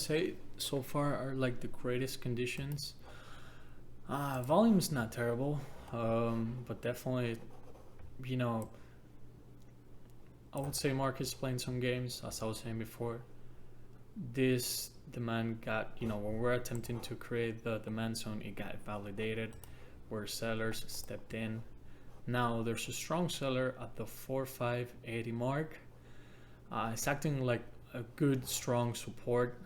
say so far are like the greatest conditions. Volume's not terrible, but definitely, you know, I would say Marcus playing some games, as I was saying before. This demand got, when we're attempting to create the demand zone, it got validated where sellers stepped in. Now there's a strong seller at the 4580 mark. It's acting like a good, strong support,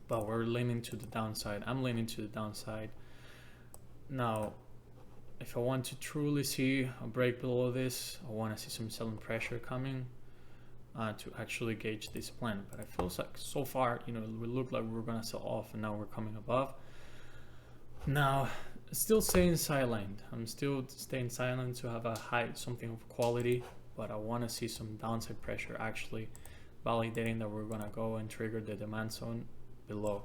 but we're leaning to the downside. I'm leaning to the downside. Now, if I want to truly see a break below this, I want to see some selling pressure coming to actually gauge this plan. But it feels like so far, it looked like we're going to sell off and now we're coming above. Now, still staying silent. I'm still staying silent to have a high, something of quality, but I want to see some downside pressure actually validating that we're going to go and trigger the demand zone below.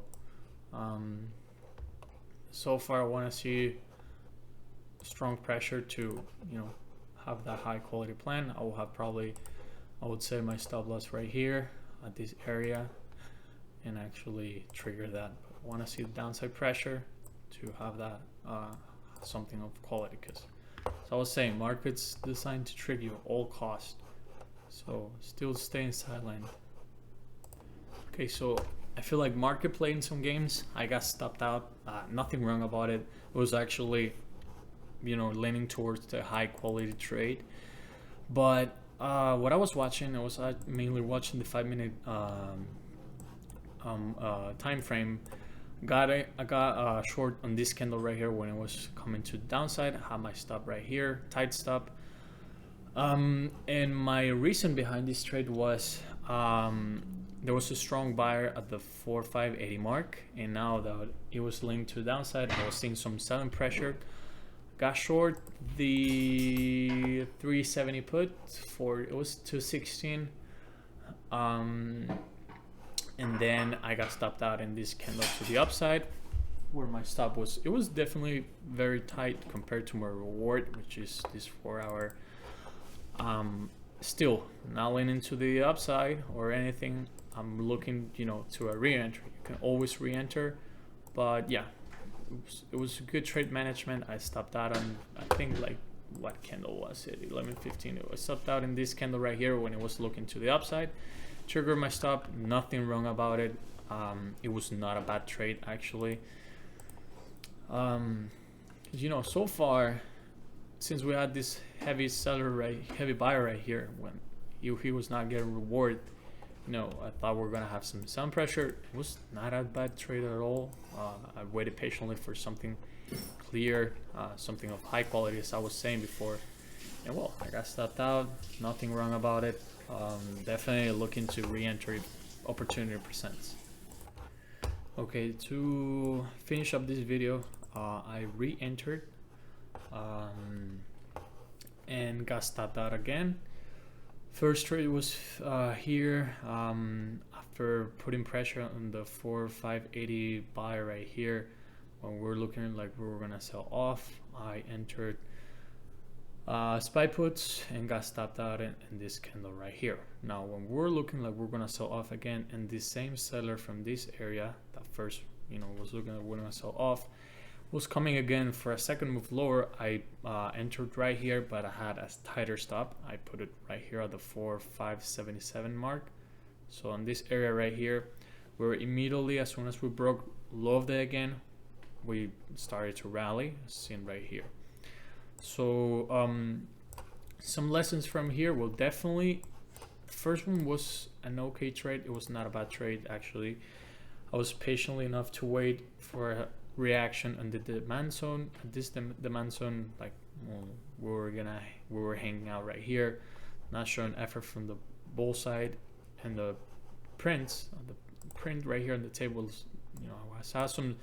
So far, I want to see strong pressure to, have that high quality plan. I will have probably, I would say my stop loss right here at this area and actually trigger that. But I want to see the downside pressure to have that something of quality, because as I was saying, market's designed to trick you at all cost. So still staying silent. Okay, so I feel like market playing some games. I got stopped out. Nothing wrong about it. It was actually, leaning towards the high quality trade. But what I was watching, I was mainly watching the 5-minute time frame. I got short on this candle right here when it was coming to the downside. I had my stop right here, tight stop. And my reason behind this trade was there was a strong buyer at the 4580 mark, and now that it was linked to the downside, I was seeing some selling pressure. Got short the 370 put for, it was 216. And then I got stopped out in this candle to the upside where my stop was. It was definitely very tight compared to my reward, which is this 4-hour. Still not leaning to the upside or anything. I'm looking, to a re-entry. You can always re-enter, but yeah, it was good trade management. I stopped out on, I think, like, what candle was it? 11:15. It was stopped out in this candle right here when it was looking to the upside. Trigger my stop, nothing wrong about it. It was not a bad trade actually. So far, since we had this heavy buyer right here, when he was not getting reward, I thought we were gonna have some selling pressure. It was not a bad trade at all. I waited patiently for something clear, something of high quality, as I was saying before. And well, I got stopped out. Nothing wrong about it. Definitely looking to re-enter if opportunity presents. Okay, to finish up this video, I re-entered and got stopped out again. First trade was here after putting pressure on the 4580 buy right here. When we're looking like we were gonna sell off, I entered SPY puts and got stopped out in this candle right here. Now when we're looking like we're gonna sell off again, and the same seller from this area that first was looking like we're gonna sell off was coming again for a second move lower, I entered right here, but I had a tighter stop. I put it right here at the 4577 mark. So on this area right here, we're immediately, as soon as we broke low of the day again, we started to rally, seen right here. So some lessons from here. Well, definitely the first one was an okay trade. It was not a bad trade actually. I was patiently enough to wait for a reaction on the demand zone. This demand zone, like, we were hanging out right here, not showing effort from the bull side, and the print right here on the table, I saw some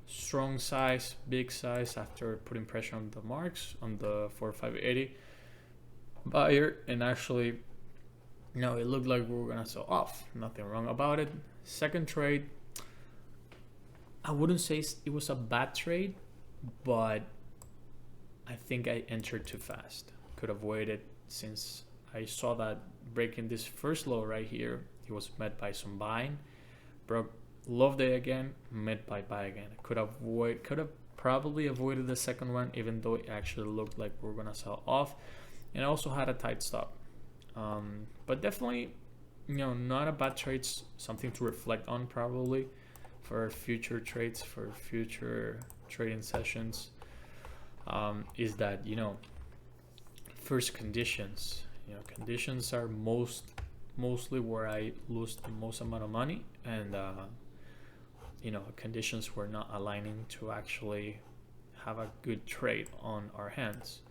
strong size, big size after putting pressure on the marks on the 4580 buyer, and actually, it looked like we were gonna sell off. Nothing wrong about it. Second trade, I wouldn't say it was a bad trade, but I think I entered too fast. Could have waited, since I saw that breaking this first low right here, it was met by some buying. Broke low day again, met by buy again. Could have probably avoided the second one, even though it actually looked like we're gonna sell off, and I also had a tight stop. But definitely, not a bad trade. Something to reflect on probably for future trades, for future trading sessions. Is that first conditions. Conditions are mostly where I lose the most amount of money, and conditions were not aligning to actually have a good trade on our hands.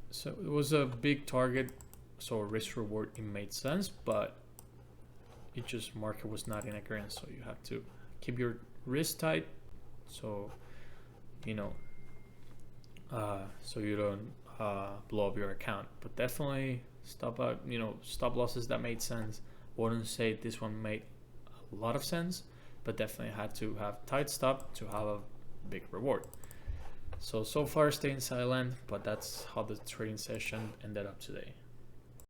So it was a big target, so risk reward, it made sense, but it just market was not in agreement. So you have to keep your risk tight, so so you don't blow up your account. But definitely stop losses that made sense. Wouldn't say this one made a lot of sense, but definitely had to have tight stop to have a big reward. So far staying silent, but that's how the trading session ended up today.